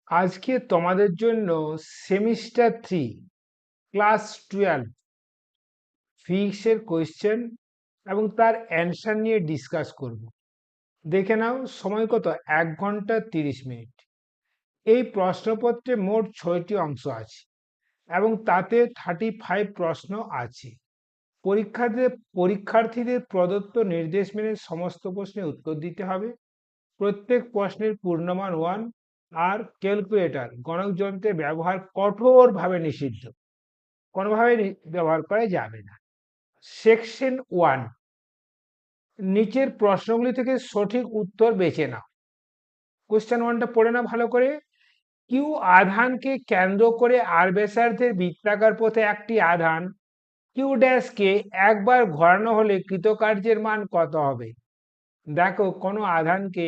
আজকে তোমাদের জন্য সেমিস্টার 3 ক্লাস 12 ফিজিক্সের কোয়েশ্চেন এবং তার অ্যান্সার নিয়ে ডিসকাস করব। দেখে নাও সময় কত, 1 ঘন্টা 30 মিনিট। এই প্রশ্নপত্রে মোট 6টি অংশ আছে এবং তাতে 35 প্রশ্ন আছে। পরীক্ষার্থীদের প্রদত্ত নির্দেশ মেনে সমস্ত প্রশ্নের উত্তর দিতে হবে। প্রত্যেক প্রশ্নের পূর্ণমান 1 আর ক্যালকুলেটর গণক যন্ত্রের ব্যবহার কঠোরভাবে নিষিদ্ধ, কোনোভাবে ব্যবহার করা যাবে না। সেকশন 1, নিচের প্রশ্নগুলি থেকে সঠিক উত্তর বেছে নাও। কোশ্চেন 1টা পড়ে নাও ভালো করে। কিউ আধানকে কেন্দ্র করে আর ব্যাসার্ধের বৃত্তাকার পথে একটি আধান কিউ ড্যাশকে একবার ঘোরানো হলে কৃতকার্যের মান কত হবে? দেখো, কোনো আধানকে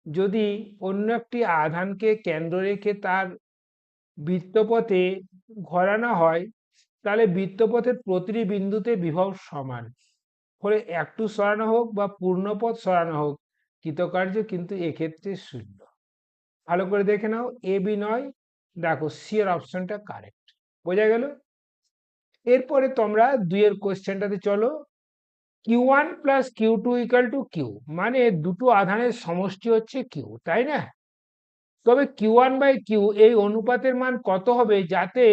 যদি অন্য একটি আধানকে কেন্দ্র রেখে তার বৃত্তপথে ঘোরানো হয়, তাহলে বৃত্তপথের প্রতিটি বিন্দুতে বিভব সমান। ফলে একটু সরানো হোক বা পূর্ণপথ সরানো হোক, কৃতকার্য কিন্তু এক্ষেত্রে শূন্য। ভালো করে দেখে নাও, এ বি নয়, দেখো সি এর অপশনটা কারেক্ট। বোঝা গেল? এরপরে তোমরা 2 কোশ্চেনটাতে চলো। Q1 plus Q2 equal to Q, মানে দুটো আধানের সমষ্টি হচ্ছে কিউ, তাই না? তবে Q1/Q এই অনুপাতের মান কত হবে যাতে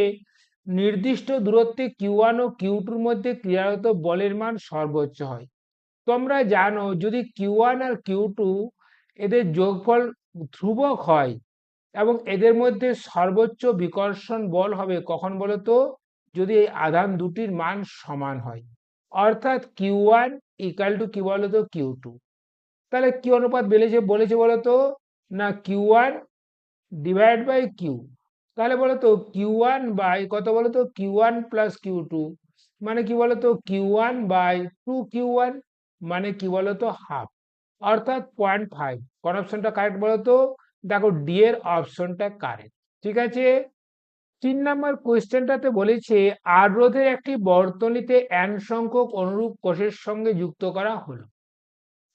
নির্দিষ্ট দূরত্বে Q1 ও Q2-র মধ্যে ক্রিয়ারত বলের মান সর্বোচ্চ হয়? তোমরা জানো, যদি Q1 আর Q2 এদের যোগফল ধ্রুবক হয় এবং এদের মধ্যে সর্বোচ্চ বিকর্ষণ বল হবে কখন বলো তো? যদি এই আধান দুটির মান সমান হয়, অর্থাৎ Q1 ইকাল টু কি বলো তো, Q2। তাহলে কি অনুপাত বলেছে বলো তো? না, Q1 ডিভাইড বাই কিউ। তাহলে বলো তো Q1 বাই কত বলো তো, Q1 প্লাস Q2, মানে কি বলো তো Q1/2Q1, মানে কি বলো তো হাফ, অর্থাৎ 0.5। কোন অপশনটা কারেক্ট বলো তো? দেখো, ডি এর অপশনটা কারেক্ট। ঠিক আছে। 3 নম্বর কোয়েশ্চেনটাতে বলেছে আর রোধের একটি বর্তনীতে n সংখ্যক অনুরূপ কোষের সঙ্গে যুক্ত করা হলো।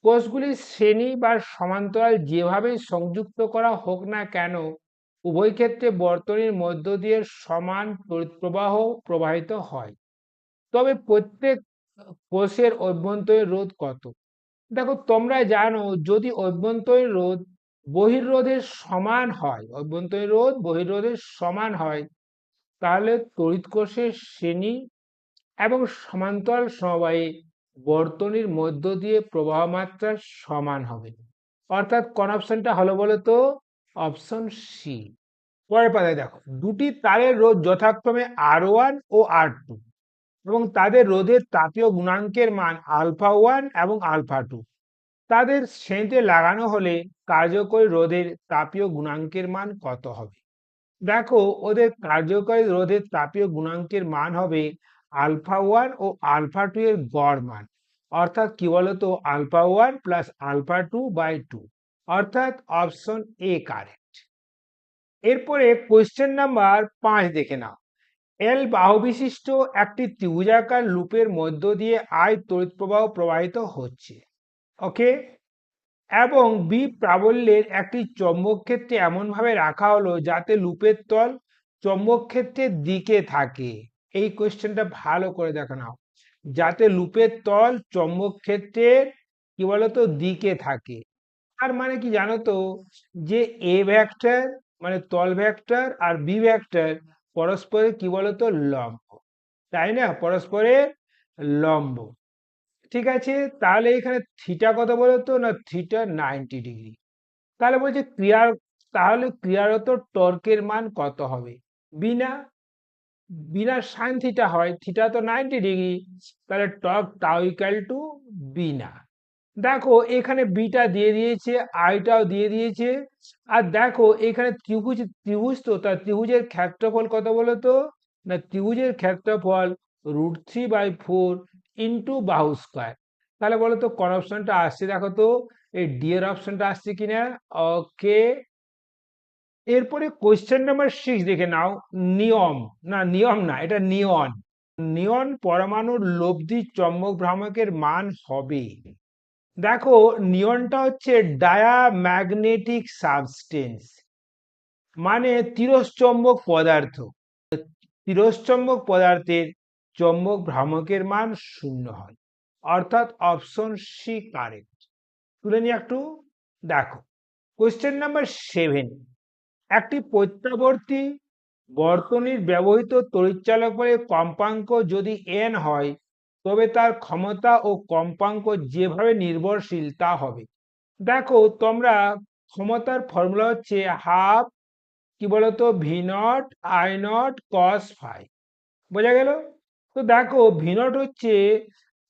কোষগুলির শ্রেণী বা সমান্তরাল যেভাবে সংযুক্ত করা হোক না কেন, উভয় ক্ষেত্রে বর্তনীর মধ্য দিয়ে সমান তড়িৎ প্রবাহ প্রবাহিত হয়। তবে প্রত্যেক কোষের অভ্যন্তরীণ রোধ কত? দেখো, তোমরা জানো, যদি অভ্যন্তরীণ রোধ বহির্রোধের সমান হয়, অভ্যন্তরীণ রোধ বহির্রোধের সমান হয়, তাহলে তড়িৎ কোষের শ্রেণী এবং সমান্তরাল সমবায়ে বর্তনীর মধ্য দিয়ে প্রবাহ মাত্রা সমান হবে। অর্থাৎ কোন অপশনটা হলো বলো তো? Option C. পরের পাতায় দেখো, দুটি তারের রোধ যথাক্রমে R1 ও R2 এবং তাদের রোধের তাপীয় গুণাঙ্কের মান α1 এবং α2 তাদের শ্রেণীতে লাগানো হলে কার্যকরী রোধের তাপীয় গুণাঙ্কের মান কত হবে? দেখো, ওদের কার্যকরী রোধের তাপীয় গুণাঙ্কের মান হবে α1 ও α2 এর গড় মান, অর্থাৎ কি বলতো, α1 প্লাস α2/2, অর্থাৎ অপশন এ কারেক্ট। এরপরে কোশ্চেন নাম্বার 5 দেখে নাও। এল বাহু বিশিষ্ট একটি ত্রিভুজাকার লুপের মধ্য দিয়ে I তড়িৎ প্রবাহ প্রবাহিত হচ্ছে, ওকে, এবং বি প্রাবল্যের একটি চৌম্বক ক্ষেত্রে এমনভাবে রাখা হলো যাতে লুপের তল চৌম্বক ক্ষেত্রের দিকে থাকে। এই কোশ্চেনটা ভালো করে দেখো নাও, যাতে লুপের তল চৌম্বক ক্ষেত্রের কি বলতো দিকে থাকে। আর মানে কি জানো তো, যে এ ভেক্টর মানে তল ভেক্টর আর বি ভেক্টর পরস্পরের কি বলতো লম্ব, তাই না? পরস্পরের লম্ব। ঠিক আছে, তাহলে এখানে থিটা কত বলতো? না, থিটা 90 ডিগ্রি। তাহলে বলছে ক্রিয়ারত টর্কের মান কত হবে? বিনা বিনা সাইন থিটা হয়, থিটা তো 90 ডিগ্রি, তাহলে টর্ক টাউ ইকাল টু বিনা। দেখো, এখানে বিটা দিয়ে দিয়েছে, আইটাও দিয়ে দিয়েছে। আর দেখো, এখানে ত্রিভুজ তো, তার ত্রিভুজের ক্ষেত্রফল কত বলতো? না, ত্রিভুজের ক্ষেত্রফল √3/4 ইন্টু বাহু স্কয়ার। তাহলে বলো তো কোন অপশনটা আসছে? দেখো তো, এই ডি এর অপশনটা আসছে কিনা। ওকে। এরপরে কোশ্চেন নাম্বার 6 দেখে নাও। নিয়ম না, এটা নিয়ন। নিয়ন পরমাণুর লব্ধি চৌম্বক ভ্রামকের মান হবে। দেখো, নিয়নটা হচ্ছে ডায়াম্যাগনেটিক সাবস্টেন্স। মানে তিরস্চম্বক পদার্থ। তিরস্চম্বক পদার্থের চৌম্বক ভ্রামকের মান 0 হয়, অর্থাৎ অপশন সি কারেক্ট। তুলে নিয়ে একটু দেখো। কোয়েশ্চেন নাম্বার 7, একটি প্রত্যাবর্তী বর্তনীর ব্যবহৃত তড়িৎচালক বলে কম্পাঙ্ক যদি n হয়, তবে তার ক্ষমতা ও কম্পাঙ্ক যেভাবে নির্ভরশীল তা হবে। দেখো তোমরা, ক্ষমতার ফর্মুলা হচ্ছে হাফ কি বলতো V naught I naught cos phi, বোঝা গেল? তো দেখো ভি নট হচ্ছে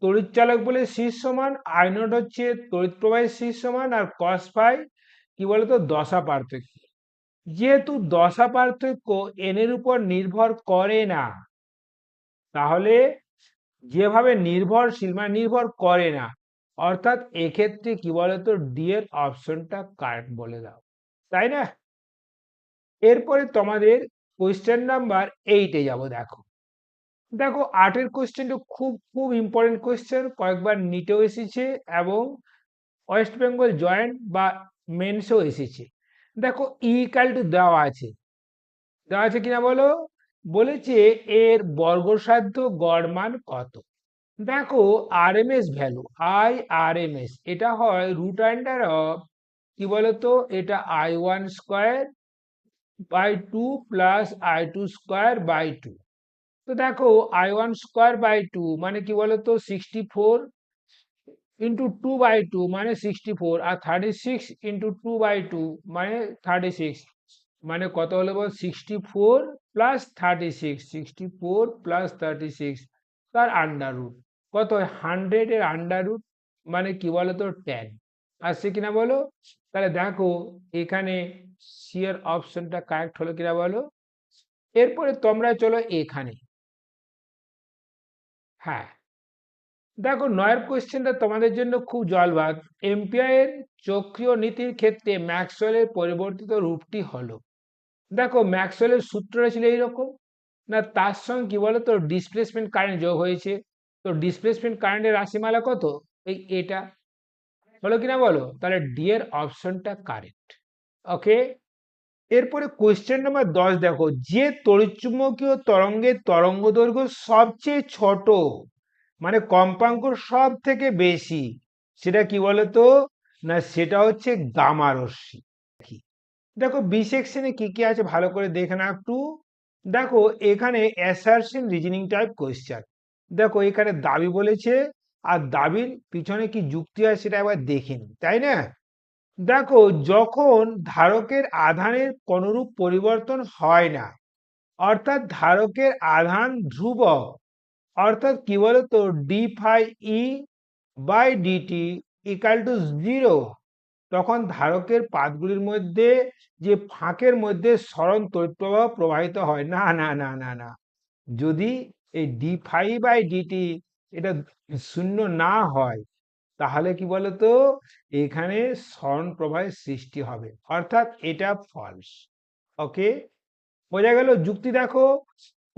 তড়িৎচালক বলে সি সমান, আই নট হচ্ছে তড়িৎ প্রবাহের সি সমান, আর কস ফাই কি বলতো দশা পার্থক্য। যেহেতু দশা পার্থক্য এন এর উপর নির্ভর করে না, তাহলে যেভাবে নির্ভরশীল মানে নির্ভর করে না, অর্থাৎ এক্ষেত্রে কি বলতো ডি এর অপশনটা কারেক্ট বলে দাও, তাই না? এরপরে তোমাদের কোয়েশ্চেন নাম্বার 8-এ যাব। দেখো দেখো 8-এর কোয়েশ্চেনটা খুব খুব ইম্পর্টেন্ট কোয়েশ্চেন, কয়েকবার নিটেও এসেছে এবং ওয়েস্ট বেঙ্গল জয়েন্ট বা মেন্সেও এসেছে। দেখো ইকাল টু দেওয়া আছে কিনা বলো। বলেছে এর বর্গসাধ্য গড় মান কত। দেখো আরএমএস ভ্যালু আইআরএমএস এটা হয় রুট আন্ডার অফ কি বলতো, এটা I1² by 2 plus I2² by 2। তো দেখো I1² বাই 2 মানে কি বলতো 64 ইন্টু 2/2 মানে 64, আর 36 ইন্টু 2/2 মানে 36, মানে কত হলো বল 64 প্লাস 36, 64 প্লাস 36 তার আন্ডার রুট কত হয় 100 এর আন্ডার রুট, মানে কি বলতো 10 আসছে কিনা বলো। তাহলে দেখো এখানে সি এর অপশনটা কারেক্ট হলো কিনা বলো। এরপরে তোমরা চলো এখানে। হ্যাঁ দেখো 9-এর কোয়েশ্চেনটা তোমাদের জন্য খুব জলবাদ। এম্পিয়ারের চক্রীয় নীতির ক্ষেত্রে ম্যাক্সওয়েলের পরিবর্তিত রূপটি হলো। দেখো ম্যাক্সওয়েলের সূত্রটা ছিল এইরকম, না তার সঙ্গে কি বলতো ডিসপ্লেসমেন্ট কারেন্ট যোগ হয়েছে। তো ডিসপ্লেসমেন্ট কারেন্টের রাশিমালা কত, এই এটা হলো কিনা বলো। তাহলে ডি এর অপশনটা কারেক্ট। ওকে, এরপরে কোয়েশ্চেন নাম্বার 10 দেখো, যে তড়িৎচুম্বকীয় তরঙ্গের তরঙ্গ দৈর্ঘ্য সবচেয়ে ছোট মানে কম্পাঙ্ক সব থেকে বেশি, সেটা কি বলতো, না সেটা হচ্ছে গামা রশ্মি। দেখো বি সেকশনে কি কি আছে ভালো করে দেখে না একটু। দেখো এখানে অ্যাসারশন রিজনিং টাইপ কোয়েশ্চেন। দেখো এখানে দাবি বলেছে, আর দাবির পিছনে কি যুক্তি আছে সেটা একবার দেখে নি, তাই না? দেখো যখন ধারকের আধানের কোনরূপ পরিবর্তন হয় না, অর্থাৎ ধারকের আধান ধ্রুবক, অর্থাৎ কি বলতো d phi E by dt equal to 0, তখন ধারকের পাতগুলির মধ্যে যে ফাঁকের মধ্যে সরণ তড়িৎ প্রবাহ প্রবাহিত হয় না না না না না, যদি এই ডি ফাই বাই ডিটি এটা শূন্য না হয়, তাহলে কি বলতো এখানে সরণ প্রবাহের সৃষ্টি হবে, অর্থাৎ এটা ফলস। ওকে, বোঝা গেল যুক্তি। দেখো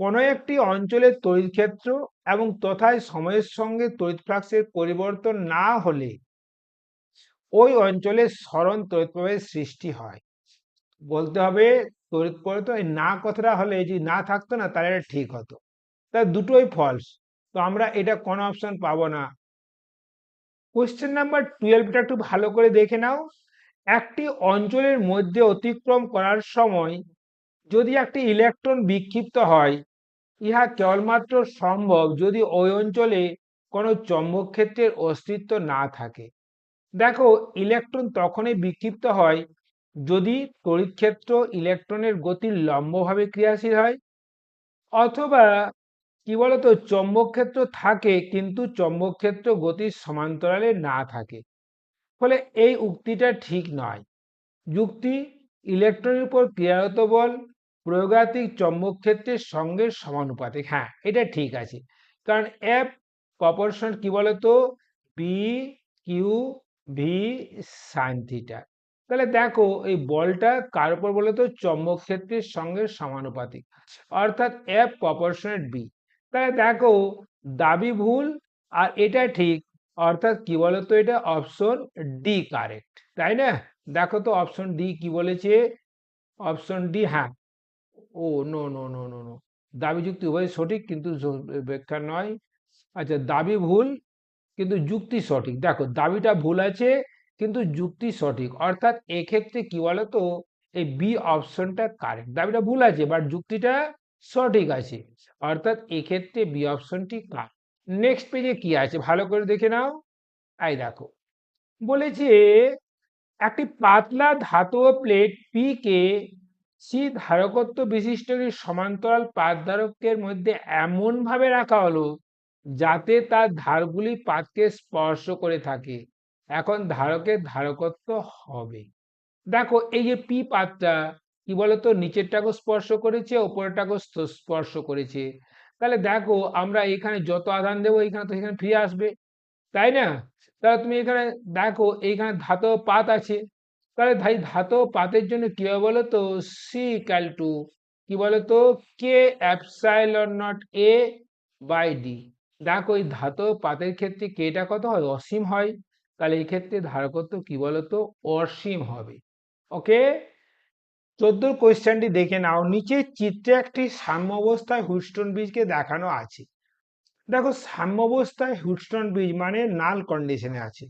কোনো একটি অঞ্চলের তড়িৎ ক্ষেত্র এবং তথায় সময়ের সঙ্গে তড়িৎ ফ্লাক্সের পরিবর্তন না হলে ওই অঞ্চলে সরণ তড়িৎ প্রবাহের সৃষ্টি হয়। বলতে হবে তড়িৎ পরিবর্তন, এই না কথাটা হলে যদি না থাকতো না তাহলে এটা ঠিক হতো, তা দুটোই ফলস। তো আমরা এটা কোন অপশন পাবো না। কোশ্চেন নাম্বার 12টা একটু ভালো করে দেখে নাও। একটি অঞ্চলের মধ্যে অতিক্রম করার সময় যদি একটি ইলেকট্রন বিক্ষিপ্ত হয়, ইহা কেবলমাত্র সম্ভব যদি ওই অঞ্চলে কোনো চৌম্বক ক্ষেত্রের অস্তিত্ব না থাকে। দেখো ইলেকট্রন তখনই বিক্ষিপ্ত হয় যদি তড়িৎ ক্ষেত্র ইলেকট্রনের গতির লম্বভাবে ক্রিয়াশীল হয়, অথবা কি বলতো চৌম্বক ক্ষেত্র থাকে কিন্তু চৌম্বক ক্ষেত্র গতির সমান্তরালে না থাকে। ফলে এই উক্তিটা ঠিক নয়। যুক্তি, ইলেকট্রনের উপর ক্রিয়ারত বল প্রয়োগাত্মিক চৌম্বক ক্ষেত্রের সঙ্গে সমানুপাতিক। হ্যাঁ এটা ঠিক আছে, কারণ এফ প্রপোর্শন কি বলতো B q v sine theta. তাহলে দেখো এই বলটা কার উপর বলতো চৌম্বক ক্ষেত্রের সঙ্গে সমানুপাতিক, অর্থাৎ এফ প্রপোর্শনেট বি। তাহলে দেখো দাবি ভুল আর এটা ঠিক, অর্থাৎ কি বলতো এটা অপশন ডি কারেক্ট, তাই না? দেখো তো অপশন ডি কি বলেছে, অপশন ডি, হ্যাঁ। ও no no no no no, দাবি যুক্তি উভয় সঠিক কিন্তু ব্যাখ্যা নয়। আচ্ছা, দাবি ভুল কিন্তু যুক্তি সঠিক। দেখো, দাবিটা ভুল আছে কিন্তু যুক্তি সঠিক, অর্থাৎ এক্ষেত্রে কি বলতো, এই বি অপশনটা কারেক্ট। দাবিটা ভুল আছে বাট যুক্তিটা সঠিক আছে, অর্থাৎ এক্ষেত্রে বি অপশনটি কারেক্ট। নেক্সট পেজে কি আছে ভালো করে দেখে নাও। এই দেখো, বলেছে একটি পাতলা ধাতব প্লেট পি কে সি ধারকত্ব বিশিষ্ট একটি সমান্তরাল পাতধারকের মধ্যে এমন ভাবে রাখা হলো যাতে তার ধারগুলি পাতকে স্পর্শ করে থাকে। এখন ধারকের ধারকত্ব হবে, দেখো এই যে পি পাতটা কি বলতো, নিচেরটাকে স্পর্শ করেছে, ওপরেরটাকে স্পর্শ করেছে। তাহলে দেখো আমরা এখানে যত আধান দেবো এখানে তো এখানে ফিরে আসবে, তাই না? তাহলে তুমি এখানে দেখো এইখানে ধাতব পাত আছে, তাহলে ভাই ধাতব পাতের জন্য কি হবে বলো তো, সি ইকাল টু কি বলতো, K epsilon not A by D. দেখো এই ধাতব পাতের ক্ষেত্রে কেটা কত হয়, অসীম হয়, তাহলে এই ক্ষেত্রে ধারকত্ব কি বলতো, অসীম হবে। ওকে, 14 কোয়েশ্চেনটি দেখে নাও। নিচে চিত্রে একটি সাম্যাবস্থায় হুইটস্টোন ব্রিজকে দেখানো আছে। দেখো, সাম্যাবস্থায় হুইটস্টোন ব্রিজ মানে নাল কন্ডিশনে আছে,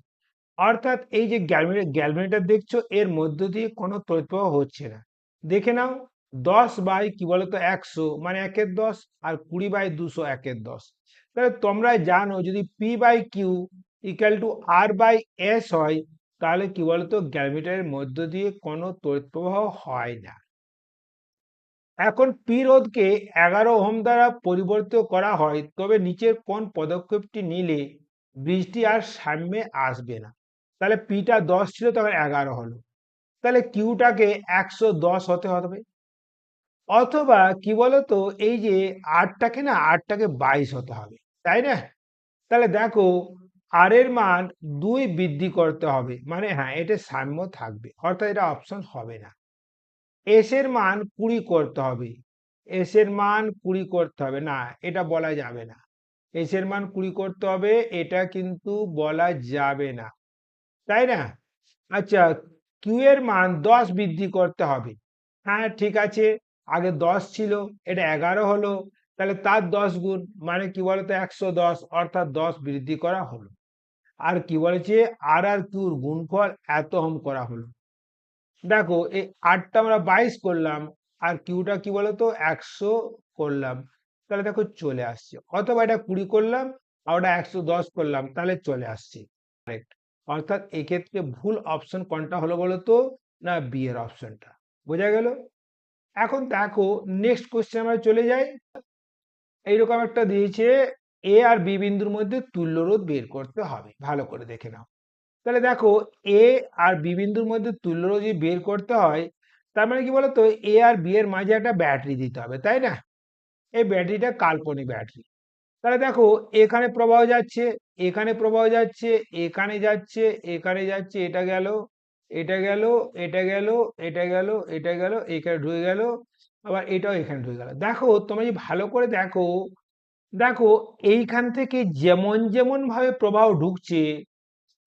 অর্থাৎ এই যে গ্যালভেমিটার দেখছো এর মধ্য দিয়ে কোনো তড়িৎ প্রবাহ হচ্ছে না। দেখে নাও, 10 বাই কি বলতো 100 মানে 1/10, আর 20 বাই 200 1/10। তাহলে তোমরা জানো যদি P by Q equal to R by S হয়, তাহলে কি বলতো গ্যালভেমিটারের মধ্য দিয়ে কোনো তড়িৎ প্রবাহ হয় না। এখন পি রোধকে 11 ওহম দ্বারা পরিবর্তিত করা হয়, তবে নিচের কোন পদক্ষেপটি নিলে ব্রিজটি আর সামনে আসবে না। তাহলে পিটা 10 ছিল তখন 11 হলো, তাহলে কিউটাকে 110 হতে হবে। অথবা কি বলতো, এই যে আটটাকে না, আটটাকে 22 হতে হবে, তাই না? তাহলে দেখো, আর এর মান 2 বৃদ্ধি করতে হবে, মানে হ্যাঁ এটা সাম্য থাকবে, অর্থাৎ এটা অপশন হবে না। এস এর মান 20 করতে হবে, এস এর মান 20 করতে হবে না, এটা বলা যাবে না। এস এর মান 20 করতে হবে, এটা কিন্তু বলা যাবে না, তাই না? আচ্ছা, কিউ এর মান 10 বৃদ্ধি করতে হবে, হ্যাঁ ঠিক আছে, আগে 10 ছিল, এটা 11 হলো, তাহলে তার 10 গুণ মানে কি বলতো 110, অর্থাৎ 10 বৃদ্ধি করা হলো। আর কি বলেছে, আর আর কিউর গুণফল এত ওহম করা হলো। দেখো এই আটটা আমরা 22 করলাম, আর কিউটা কি বলতো 100 করলাম, তাহলে দেখো চলে আসছে। অথবা এটা 20 করলাম আর ওটা 110 করলাম, তাহলে চলে আসছে কারেক্ট। অর্থাৎ এক্ষেত্রে ভুল অপশন কোনটা হলো বলতো, না বি এর অপশনটা। বোঝা গেল? এখন দেখো নেক্সট কোশ্চেন আমরা চলে যাই। এইরকম একটা দিয়েছে, এ আর বি বিন্দুর মধ্যে তুল্য রোধ বের করতে হবে, ভালো করে দেখে নাও। তাহলে দেখো, এ আর বি বিন্দুর মধ্যে তুল্য রোধ যদি বের করতে হয়, তার মানে কি বলতো, এ আর বি এর মাঝে একটা ব্যাটারি দিতে হবে, তাই না? এই ব্যাটারিটা কাল্পনিক ব্যাটারি। তাহলে দেখো, এখানে প্রবাহ যাচ্ছে, এখানে প্রবাহ যাচ্ছে, এখানে যাচ্ছে, এখানে যাচ্ছে, এটা গেল, এটা গেল, এটা গেল, এটা গেল, এটা গেল, এখানে ঢুকে গেল, আবার এটাও এখানে ঢুকে গেল। দেখো তোমরা যদি ভালো করে দেখো, দেখো এইখান থেকে যেমন যেমন ভাবে প্রবাহ ঢুকছে,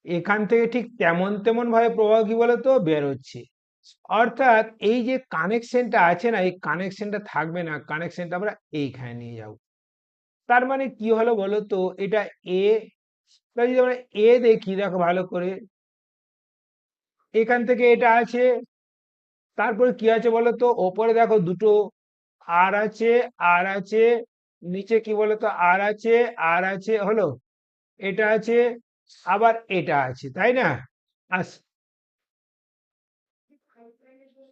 এখান থেকে ঠিক তেমন তেমন ভাবে প্রবাহ কি বলতো বের হচ্ছে। অর্থাৎ এই যে কানেকশনটা আছে না, এই কানেকশনটা থাকবে না, কানেকশনটা আমরা এইখানে নিয়ে যাব। তার মানে কি হলো বলতো, এটা এ, তাহলে যদি আমরা এ দেখি, দেখো ভালো করে, এখান থেকে এটা আছে, তারপরে কি আছে বলতো, ওপরে দেখো দুটো আর আছে, আর আছে, নিচে কি বলতো আর আছে, আর আছে, হলো এটা আছে, আবার এটা আছে, তাই না? আর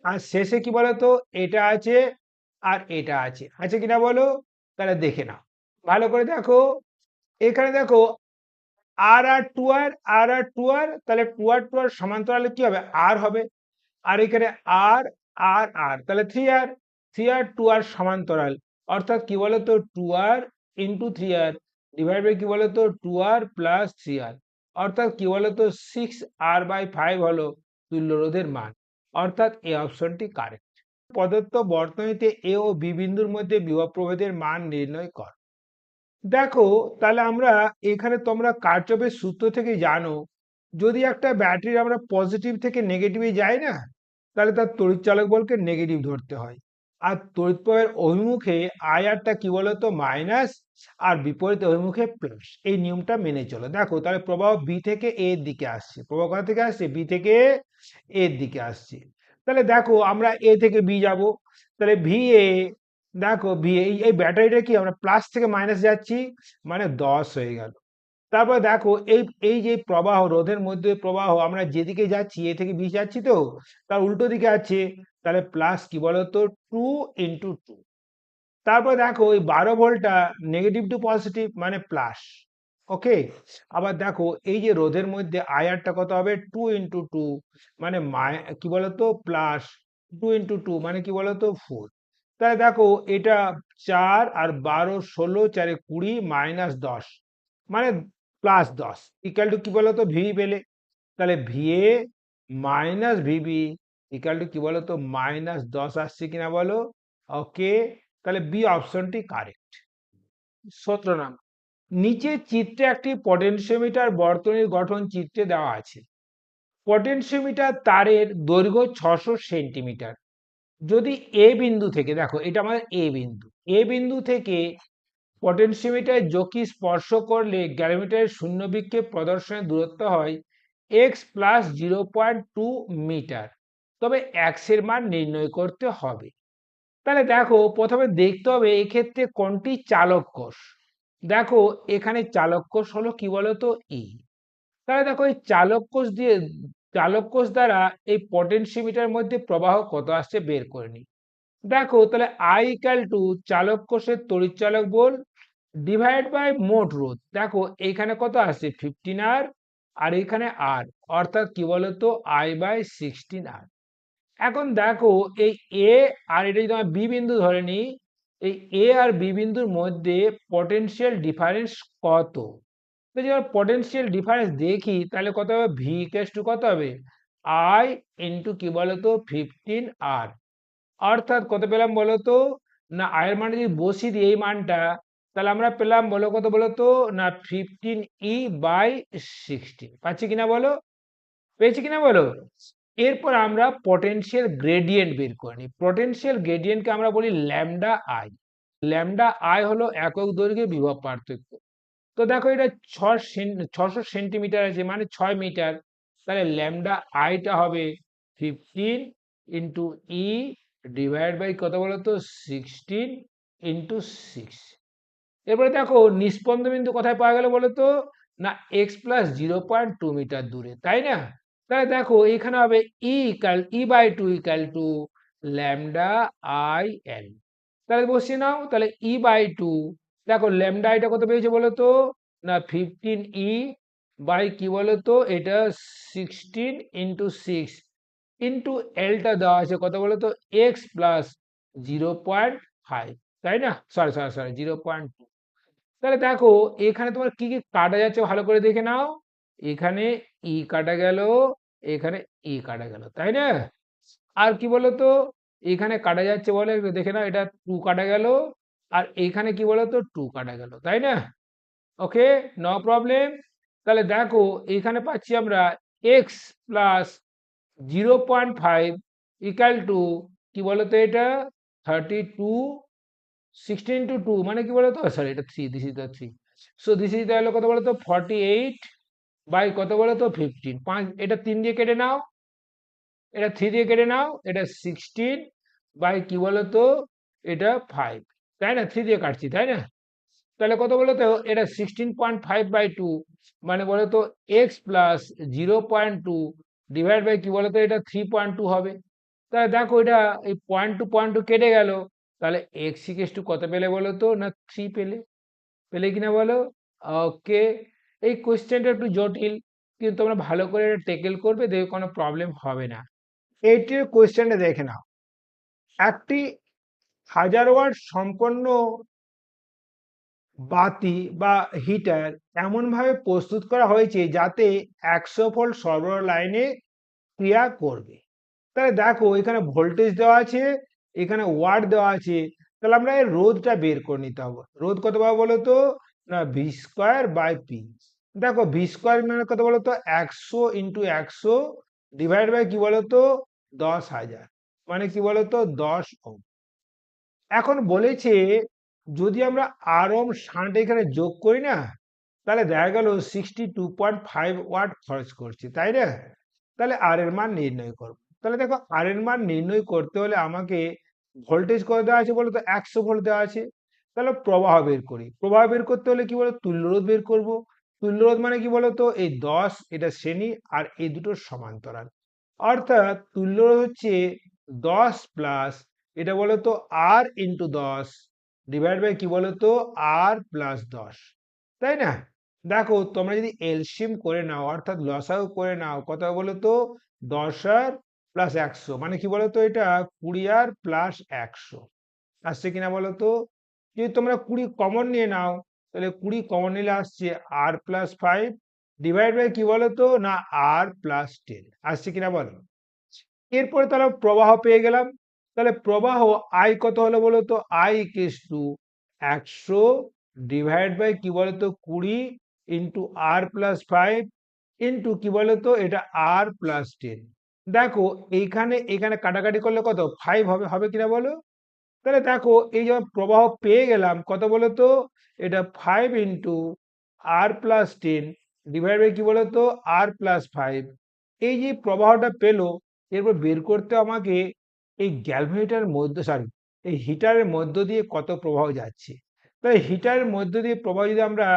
আর শেষে কি বলতো, এটা আছে আর এটা আছে কিনা বলো? তাহলে দেখে নাও, ভালো করে দেখো, এখানে দেখো আর আর টু আর, আর আর টু আর, তাহলে টু আর সমান্তরালে কি হবে, আর হবে। আর এখানে আর আর আর, তাহলে থ্রি আর টু আর সমান্তরাল, অর্থাৎ কি বলতো two R into three R divide by কি বলতো two R plus three R, অর্থাৎ কি বলতো 6r/5 হলো তুল্য রোধের মান, অর্থাৎ এই অপশনটি কারেক্ট। প্রদত্ত বর্তনীতে এ ও বি বিন্দুর মধ্যে বিভব প্রভেদের মান নির্ণয় কর। দেখো, তাহলে আমরা এখানে তোমরা কার্চফের সূত্র থেকে জানো, যদি একটা ব্যাটারি আমরা পজিটিভ থেকে নেগেটিভে যাই না, তাহলে তার তড়িৎ চালক বলকে নেগেটিভ ধরতে হয়। আর তড়িৎ প্রবাহের অভিমুখে আইআরটা কি বলতো মাইনাস, আর বিপরীত অভিমুখে প্লাস। এই নিয়মটা মেনে চলো। দেখো তাহলে প্রবাহ বি থেকে এ এর দিকে আসছে, প্রবাহ কোথা থেকে আসছে, বি থেকে এর দিকে আসছে। তাহলে দেখো আমরা এ থেকে বি যাব, তাহলে ভি এ, দেখো ভি এই ব্যাটারিটা কি আমরা প্লাস থেকে মাইনাস যাচ্ছি, মানে 10 হয়ে গেল। তারপর দেখো এই এই যে প্রবাহ, রোধের মধ্যে প্রবাহ, আমরা যেদিকে যাচ্ছি এ থেকে বি যাচ্ছি, তো তার উল্টো দিকে আছে, তাহলে প্লাস কি বলতো 2 × 2। তারপর দেখো ওই 12 ভোল্টটা নেগেটিভ টু পজিটিভ মানে প্লাস। ওকে, আবার দেখো এই যে রোধের মধ্যে আয়ারটা কত হবে 2 × 2 মানে কি বলতো প্লাস 2 × 2 মানে কি বলতো 4। তাহলে দেখো এটা 4 আর 12 16 4 20 -10 মানে +10 ইকাল টু কি বলতো ভি পেলে। তাহলে VA minus VB equal to কি বলতো -10 আসছে কিনা বলো। ওকে, তাহলে বি অপশনটি কারেক্ট। 17 নম্বর, নিচের চিত্রে একটি পটেনশিওমিটার বর্তনীর গঠন চিত্রে দেওয়া আছে। পটেনশিওমিটার তারের দৈর্ঘ্য 600 সেন্টিমিটার। যদি এ বিন্দু থেকে, দেখো এটা আমাদের এ বিন্দু, এ বিন্দু থেকে পটেনশিওমিটার যোগী স্পর্শ করলে গ্যালোমিটারের শূন্য বিক্ষেপ প্রদর্শনের দূরত্ব হয় এক্স প্লাস 0.2 মিটার, তবে এক্স এর মান নির্ণয় করতে হবে। তাহলে দেখো প্রথমে দেখতে হবে এক্ষেত্রে কোনটি চালক কোষ। দেখো এখানে চালক কোষ হলো কি বলতো ই। তাহলে দেখো এই চালক কোষ দিয়ে, চালক কোষ দ্বারা এই পটেনশিওমিটার মধ্যে প্রবাহ কত আসছে বের করে নিই। দেখো তাহলে আই ইকাল টু চালক কোষের তড়িৎচালক বল ডিভাইড বাই মোট রোধ। দেখো এইখানে কত আসছে 15 আর এখানে আর, অর্থাৎ কি বলতো I/16 R। এখন দেখো এই এ আর এটা যদি আমরা বি বিন্দু ধরে নিই, এই এ আর বি বিন্দুর মধ্যে পটেনশিয়াল ডিফারেন্স কত। তো যদি আমরা পটেনশিয়াল ডিফারেন্স দেখি তাহলে কত হবে, ভি ইকুয়ালস টু কত হবে আই ইন্টু কি বলতো 15 R। অর্থাৎ কত পেলাম বলতো, না আয়ের মানে যদি বসিয়ে দিই এই মানটা, তাহলে আমরা পেলাম বলো কত বলতো, না 15E/16। পাচ্ছি কিনা বলো, পেয়েছি কিনা বলো। এরপর আমরা পটেনশিয়াল গ্রেডিয়েন্ট বের করে নিই। পটেনশিয়াল গ্রেডিয়েন্টকে আমরা বলি ল্যামডা আই। ল্যামডা আই হলো একক দৈর্ঘ্যে বিভব পার্থক্য। তো দেখো এটা 600 সেন্টিমিটার আছে মানে 6 মিটার। তাহলে ল্যামডা আইটা হবে 15 × E ডিভাইড বাই কত বলতো 16 × 6। এরপরে দেখো নিষ্পন্দ বিন্দু কোথায় পাওয়া গেল বলতো, না এক্স প্লাস 0.2 মিটার দূরে, তাই না। তাহলে দেখো এখানে হবে E/2 equal to lambda I L. তাহলে বসিয়ে নাও, তাহলে E/2, দেখো ল্যামডা এটা কত পেয়েছে বলতো, না 15E বাই কি বলতো এটা 16 × 6 ইন্টু এলটা দেওয়া আছে কত বলতো এক্স প্লাস 0.5, তাই না, সরি সরি সরি 0.2। তাহলে দেখো এখানে তোমার কি কি কাটা যাচ্ছে ভালো করে দেখে নাও। এখানে ই কাটা গেল, এখানে ই কাটা গেল, তাই না। আর কি বলতো এখানে কাটা যাচ্ছে বলে একটু দেখে নাও, এটা 2 কাটা গেল, আর এখানে কি বলতো 2 কাটা গেল, তাই না। ওকে, নো প্রবলেম। তাহলে দেখো এখানে পাচ্ছি আমরা এক্স প্লাস 0.5 ইকাল টু কি বলতো এটা 32, 16 × 2 মানে কি বলতো, সরি এটা 3, this is the 3। So this is তাহলে কত বলতো 48 বাই কত বলতো 15, 5 এটা 3 দিয়ে কেটে নাও, এটা 3 দিয়ে কেটে নাও, এটা 16 বাই কি বলতো এটা 5, তাই না, 3 দিয়ে কাটছি তাই না। তাহলে কত বলতো এটা 16.5/2 মানে বলতো এক্স প্লাস 0.2 ডিভাইড বাই কি বলতো এটা 3.2 হবে। তাহলে দেখো এটা এই পয়েন্ট টু কেটে গেল, তাহলে এক্স ইকুয়ালস টু কত পেলে বলো তো, না 3 পেলে। পেলে কিনা বলো। ওকে, এই কোশ্চেনটা একটু জটিল, কিন্তু তোমরা ভালো করে এটা টেকেল করবে, দেখবে কোনো প্রবলেম হবে না। এইটির কোশ্চেনটা দেখে নাও, একটি 1000 ওয়াট সম্পন্ন বাতি বা হিটার এমন ভাবে প্রস্তুত করা হয়েছে যাতে 100 ভোল্ট সরবরাহ লাইনে ক্রিয়া করবে। তাহলে দেখো এখানে ভোল্টেজ দেওয়া আছে, এখানে ওয়াট দেওয়া আছে, তাহলে আমরা এর রোধটা বের করে নিতে হবে। রোধ কত পাবো বলো তো, না V²/P। দেখো V² মানে কত বলতো 100 × 100 ডিভাইড বাই কি বলতো 10,000, মানে কি বলতো 10 ওহম। এখন বলেছে যদি আমরা আর ওহম শান্ট এখানে যোগ করি না, তাহলে দেখা গেল 62.5 ওয়াট খরচ করছি, তাই না? তাহলে আর এর মান নির্ণয় করব। তাহলে দেখো আর এর মান নির্ণয় করতে হলে আমাকে ভোল্টেজ কত দেওয়া আছে বলো তো, 100 ভোল্ট দেওয়া আছে। তাহলে প্রবাহ বের করি, প্রবাহ বের করতে হলে কি বলো, তুল্যরোধ বের করব। তুল্যরোধ মানে কি বলতো, এই 10 এটা শ্রেণী আর এই দুটোর সমান্তরাল, অর্থাৎ তুল্যরোধ হচ্ছে 10 প্লাস এটা বলতো R × 10 ডিভাইড বাই কি বলতো R+10, তাই না? দেখো তোমরা যদি এলসিএম করে নাও অর্থাৎ লসাগু করে নাও, কত বলতো 10R+100, মানে কি বলতো এটা 20R+100 আসছে কিনা বলতো। যদি তোমরা 20 কমন নিয়ে নাও, তাহলে 20 কমন নিলে আসছে R+5 ডিভাইড বাই কি বলতো না R+10 আসছে কিনা বলো। এরপরে তাহলে প্রবাহ পেয়ে গেলাম। তাহলে প্রবাহ আই কত হলো বলতো, I=100 ডিভাইড বাই কি বলতো 20 ইন্টু R+5 ইন্টু কি বলতো এটা R+10। দেখো এইখানে এখানে কাটাকাটি করলে কত 5 হবে, হবে কিনা বলো। তাহলে দেখো এই যে প্রবাহ পেয়ে গেলাম কত বলতো, এটা 5 ইন্টু R+10 ডিভাইড বাই কি বলতো R+5। এই যে প্রবাহটা পেলো, এরপর বের করতে আমাকে এই গ্যালভেমিটারের মধ্যে সরি এই হিটারের মধ্য দিয়ে কত প্রবাহ যাচ্ছে। তাহলে হিটারের মধ্য দিয়ে প্রবাহ যদি আমরা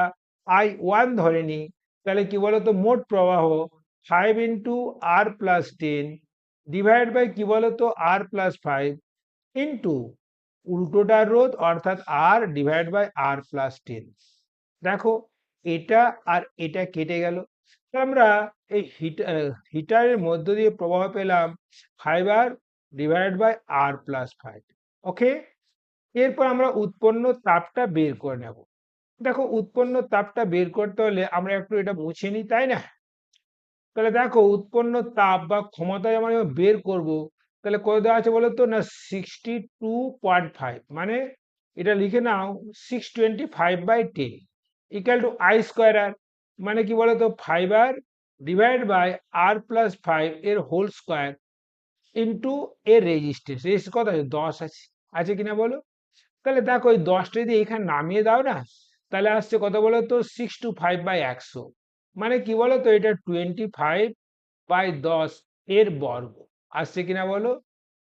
I1 ধরে নিই, তাহলে কি বলতো মোট প্রবাহ 5 ইন্টু R+10 ডিভাইড বাই কি বলতো R+5 ইন্টু উল্টোটার রোধ অর্থাৎ R ডিভাইড বাই R+10। দেখো এটা আর এটা কেটে গেল। আমরা এই হিটারের মধ্য দিয়ে প্রবাহ পেলাম 5R ডিভাইড বাই R+5। ওকে, এরপর আমরা উৎপন্ন তাপটা বের করে নেব। দেখো উৎপন্ন তাপটা বের করতে হলে আমরা একটু এটা মুছে নিই, তাই না? তাহলে দেখো উৎপন্ন তাপ বা ক্ষমতা আমরা যখন বের করব, তাহলে কত দেওয়া আছে বলো তো না 62.5, মানে এটা লিখে নাও 625/10 ইকুয়াল টু I²R, মানে কি বলতো 5R ডিভাইড বাই R+5 এর হোল স্কোয়ার ইন্টু এর রেজিস্ট্যান্স। রেজিস্ট্যান্স কত আছে 10 আছে, আছে কিনা বলো। তাহলে দেখো এই 10টা যদি এখানে নামিয়ে দাও না, তাহলে আসছে কত বলতো 625/100, মানে কি বলতো এটা 25/10 এর বর্গ আসছে কিনা বলো।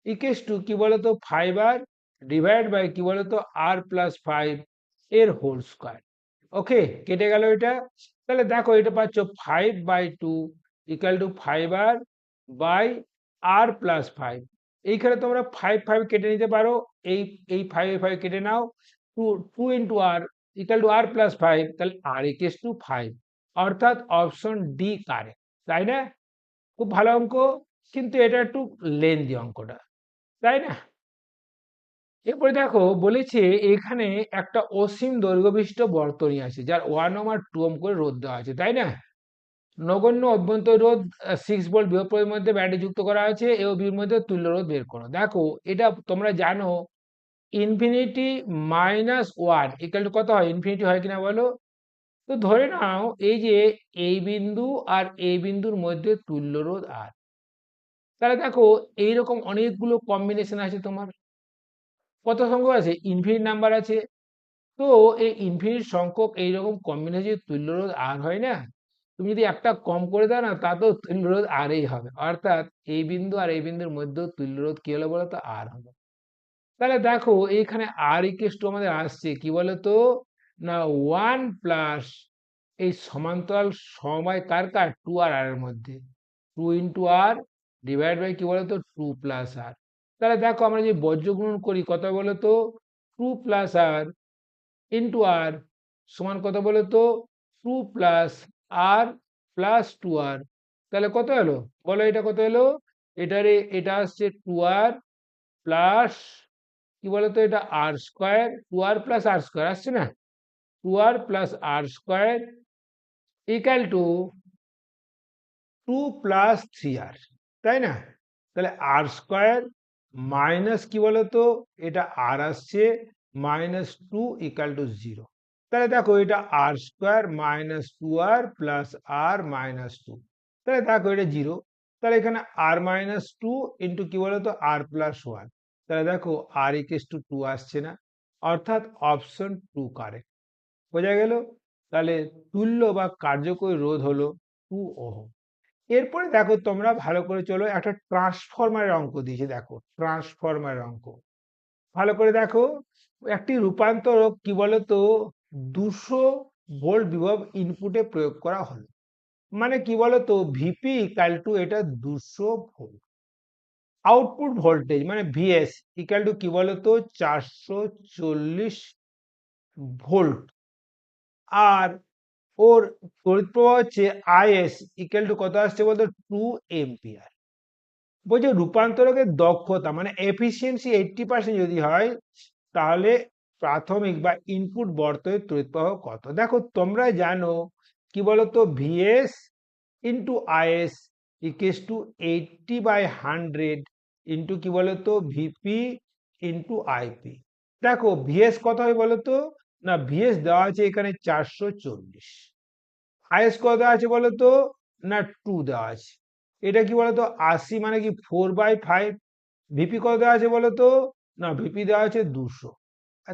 ইকুয়ালস টু কি বলতো 5R ডিভাইড বাই কি বলতো R+5 এর হোল স্কোয়ার। ওকে, কেটে গেল এটা। তাহলে দেখো এটা পাচ্ছ 5/2 equal to 5R by R+5। এইখানে তোমরা 5 কেটে নিতে পারো, এই এই 5 কেটে নাও, 2 into R equal to R+5, তাহলে R=5, অর্থাৎ অপশন ডি কারেক্ট, তাই না? খুব ভালো অঙ্ক, কিন্তু এটা একটু লেন্দি অঙ্কটা, তাই না? এরপরে দেখো বলেছে এখানে একটা অসীম দৈর্ঘ্য বিশিষ্ট বর্তনী আছে যার 1 ওহম আর 2 ওহম করে রোধ দেওয়া আছে, তাই না? নগণ্য অভ্যন্তর রোধ 6 ভোল্ট বিভব মধ্যে ব্যাটারি যুক্ত করা আছে, এ ও বির মধ্যে তুল্য রোধ বের করো। দেখো এটা তোমরা জানো ইনফিনিটি -1 ইকুয়াল টু কত হয়, ইনফিনিটি হয় কিনা বলো। তো ধরে নাও এই যে এই বিন্দু আর এই বিন্দুর মধ্যে তুল্য রোধ আর, তাহলে দেখো এইরকম অনেকগুলো কম্বিনেশন আছে তোমার, কত সংখ্যক আছে ইনফিনিট নাম্বার আছে। তো এই ইনফিনিট সংখ্যক এইরকম কম্বিনেশন তুল্যরোধ আর হয় না, তুমি যদি একটা কম করে দাও না তাতেও তুল্যরোধ আরই হবে, অর্থাৎ এই বিন্দু আর এই বিন্দুর মধ্যে তুল্যরোধ কি হলো বলো তো আর হবে। তাহলে দেখো এইখানে আর ইকুয়াল টু আমাদের আসছে কি বলতো না 1 প্লাস এই সমান্তরাল সমবায় কার কার 2R এর মধ্যে 2 ইন্টু আর ডিভাইড বাই কি বলতো 2 প্লাস আর। তাহলে দেখো আমরা যদি বজ্র গুণন করি কত বলতো 2 প্লাস আর ইন্টু আর সমান কত বলতো 2 প্লাস আর প্লাস 2R, তাহলে কত এলো বলো, এটা কত এলো, এটারে এটা আসছে 2R প্লাস কি বলতো এটা R², 2R+R² আসছে না, 2R+R² equal to 2 plus 3R, তাই না? তাহলে R² মাইনাস কি বলতো এটা আর আসছে -2 ইকুয়াল টু 0। তাহলে দেখো এটা R² - 2R প্লাস R -2, তাহলে দেখো এটা 0। তাহলে এখানে আর মাইনাস টু ইন্টু কি বলতো আর প্লাস ওয়ান, তাহলে দেখো আর ইকুয়ালস টু টু আসছে না, অর্থাৎ অপশন টু কারেক্ট। বোঝা গেল? তাহলে তুল্য বা কার্যকরী রোধ হলো 2 ওহম। এরপরে দেখো তোমরা ভালো করে চলো, একটা ট্রান্সফরমারের অঙ্ক দিয়েছে, দেখো ট্রান্সফরমারের অঙ্ক ভালো করে দেখো। একটি রূপান্তরক কি বলতো 200 ভোল্ট বিভব ইনপুটে প্রয়োগ করা হলো, মানে কি বলতো ভিপি ইকাল টু এটা 200 ভোল্ট, আউটপুট ভোল্টেজ মানে ভিএস ইকাল টু কি বলতো 440 ভোল্ট, আর ওর তড়িৎ প্রবাহ হচ্ছে আইএস ইকাল টু কত আসছে বলতো 2 এম্পিয়ার। বলছে রূপান্তরকের দক্ষতা মানে এফিসিয়েন্সি 80% যদি হয়, তাহলে প্রাথমিক বা ইনপুট বর্তনীর তড়িৎ প্রবাহ কত। দেখো তোমরা জানো কি বলতো VS into IS equals to 80/100 into কি বলতো ভিপি ইন্টু আইপি। দেখো ভিএস কত হয় বলতো, না ভিএস দেওয়া আছে এখানে 440, আইএস কত আছে বলতো, না 2 দেওয়া আছে, এটা কি বলতো 80 মানে কি 4/5, ভিপি কত দেওয়া আছে বলতো, না ভিপি দেওয়া আছে 200,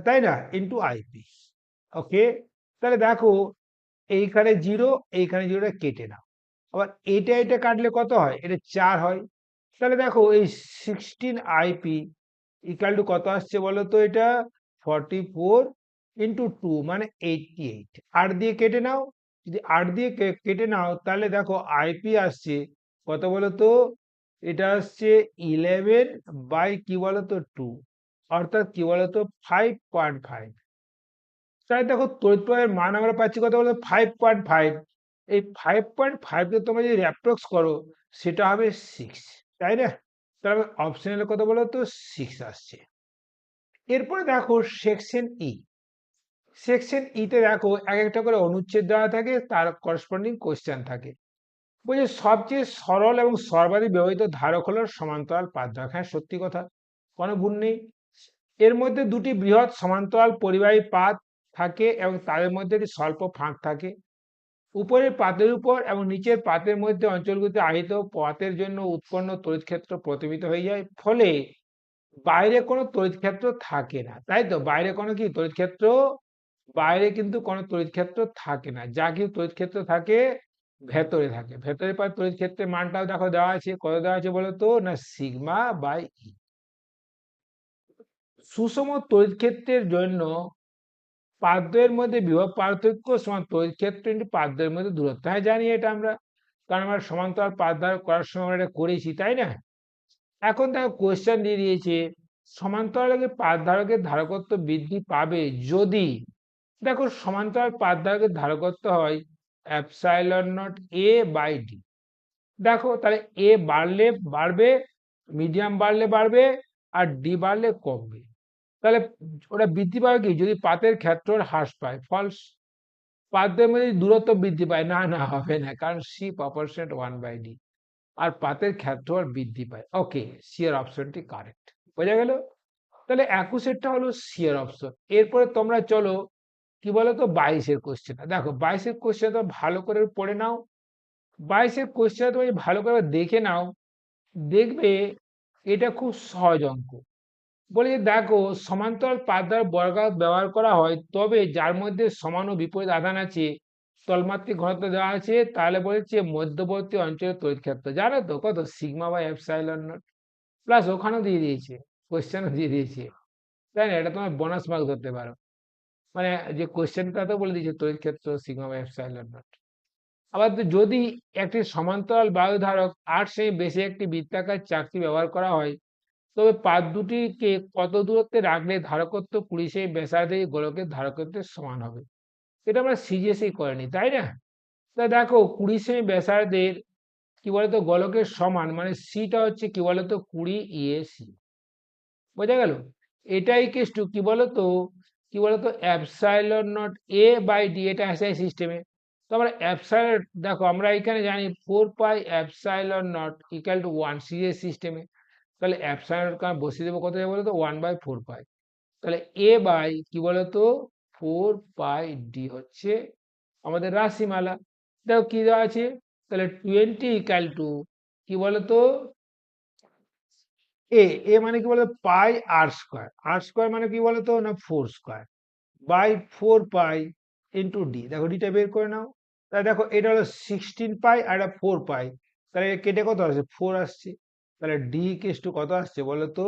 তাই না, ইন্টু আইপি। ওকে, তাহলে দেখো এইখানে জিরো, এইখানে জিরোটা কেটে নাও, আবার এটা এটা কাটলে কত হয়, এটা 4 হয়। তাহলে দেখো এই 16 আইপি ইকাল টু কত আসছে বলতো, এটা 44 ইন্টু 2 মানে 88, 8 দিয়ে কেটে নাও, যদি 8 দিয়ে কেটে নাও তাহলে দেখো আইপি আসছে কত বলতো, এটা আসছে 11 বাই কি বলতো 2, অর্থাৎ কি বলতো 5.5। তাই দেখো তড়িৎ প্রবাহের মান আমরা পাচ্ছি কত বলতো 5.5, এই 5.5 কে তোমরা যদি অ্যাপ্রক্স করো সেটা হবে 6, তাই না, তাহলে অপশনাল কত বলতো 6 আসছে। এরপরে দেখো সেকশন ই, সেকশন ইতে দেখো এক একটা করে অনুচ্ছেদ দেওয়া থাকে, তার করসপন্ডিং কোশ্চেন থাকে। বলছে সবচেয়ে সরল এবং সর্বাধিক ব্যবহৃত ধারক হলো সমান্তরাল পাত ধারক। হ্যাঁ সত্যি কথা, কোনো ভুল নেই। এর মধ্যে দুটি বৃহৎ সমান্তরাল পরিবাহী পাত থাকে এবং তাদের মধ্যে একটি স্বল্প ফাঁক থাকে। উপরের পাতের উপর এবং নিচের পাতের মধ্যে অঞ্চলগুলিতে আহিত পাতের জন্য উৎপন্ন তড়িৎ ক্ষেত্র প্রতিফলিত হয়ে যায়, ফলে বাইরে কোনো তড়িৎ ক্ষেত্র থাকে না। তাই তো, বাইরে কোনো কি তড়িৎ ক্ষেত্র, বাইরে কিন্তু কোনো তড়িৎ ক্ষেত্র থাকে না, যা কিছু তড়িৎ ক্ষেত্র থাকে ভেতরে থাকে। ভেতরে পায় তড়িৎ ক্ষেত্রের মানটাও দেখো দেওয়া আছে, কত দেওয়া আছে বলতো, না সিগমা বাই ই। সুষম তড়িৎ ক্ষেত্রের জন্য পাদ্যের মধ্যে বিভব পার্থক্য সমান তড়িৎ ক্ষেত্র ইন্টু পাদ্যের মধ্যে দূরত্ব। হ্যাঁ জানি এটা আমরা, কারণ আমরা সমান্তরাল পাত ধারক করার সময় আমরা এটা করেছি, তাই না। এখন দেখো কোয়েশ্চেন দিয়ে দিয়েছে সমান্তরালের পাত ধারকের ধারকত্ব বৃদ্ধি পাবে যদি, দেখো সমান্তরাল পাত ধারকের ধারকত্ব হয় epsilon not A by D. দেখো তাহলে এ বাড়লে বাড়বে, মিডিয়াম বাড়লে বাড়বে, আর ডি বাড়লে কমবে। তাহলে ওটা বৃদ্ধি পাবে কি, যদি পাতের ক্ষেত্র হ্রাস পায়, ফলস। পাতের মধ্যে দূরত্ব বৃদ্ধি পায়, না না হবে না, কারণ সি প্রপোর্শনেট 1/d, আর পাতের ক্ষেত্রফল বৃদ্ধি পায়। ওকে, সি এর অপশনটি কারেক্ট। বোঝা গেল? তাহলে 21 হলো সি এর অপশন। এরপরে তোমরা চলো কি বলতো 22 কোশ্চেন। দেখো 22 কোশ্চেন তো ভালো করে পড়ে নাও, 22 কোশ্চেন তুমি ভালো করে দেখে নাও, দেখবে এটা খুব সহজ অঙ্ক। বলে যে দেখো সমান্তরাল পাত দ্বারা বর্গাকার ব্যবহার করা হয়, তবে যার মধ্যে সমান ও বিপরীত আধান আছে, তলমাত্রিক ঘনত্ব দেওয়া আছে, তাহলে বলেছে মধ্যবর্তী অঞ্চলের তড়িৎ ক্ষেত্র জানো তো কত, sigma by epsilon naught. Plus ওখানেও দিয়ে দিয়েছে, কোশ্চেনও দিয়ে দিয়েছে, তাই না, এটা তোমার বোনাস মার্ক ধরতে পারো। মানে যে কোশ্চেনটা তো বলে দিয়েছে তড়িৎ ক্ষেত্র সিগমা বাই এপসাইলন নট। আবার যদি একটি সমান্তরাল বায়ু ধারক 8 সেমি বেশি একটি বৃত্তাকার চাকতি ব্যবহার করা হয়, তবে পাত দুটিকে কত দূরত্বে রাখলে ধারকত্ব 20 সেমি ব্যাসার্ধের গোলকের ধারকত্বের সমান হবে। এটা আমরা সিজিএসই করেনি, তাই না। তা দেখো 20 সেমি ব্যাসার্ধের কি বলতো গোলকের সমান, মানে সিটা হচ্ছে কি বলতো 20 ইএসি। বোঝা গেল? এটাই কেস টু কি বলতো epsilon naught A by D, এটা এসআই সিস্টেমে। তো আমরা অ্যাপসাইলন দেখো আমরা এখানে জানি 4 পাই অ্যাপসাইলন নট ইকুয়াল টু 1 সিরিজ সিস্টেমে। তাহলে অ্যাপসাইলন নট বসিয়ে দেবো কত হবে বলতো 1/4 পাই। তাহলে এ বাই কি বলতো 4 পাই ডি হচ্ছে আমাদের রাশিমালা। দেখো কি দেওয়া আছে, তাহলে 20 ইকুয়াল টু কি বলতো এ এ মানে কি বলতো পাই আর স্কোয়ার মানে কি বলতো না 4 square by 4 pi into D. দেখো ডিটা বের করে নাও। তাহলে দেখো এটা হলো 16 পাই আর এটা 4 পাই, তাহলে কেটে কত আসছে 4 আসছে। তাহলে ডি কেস টু কত আসছে বলো তো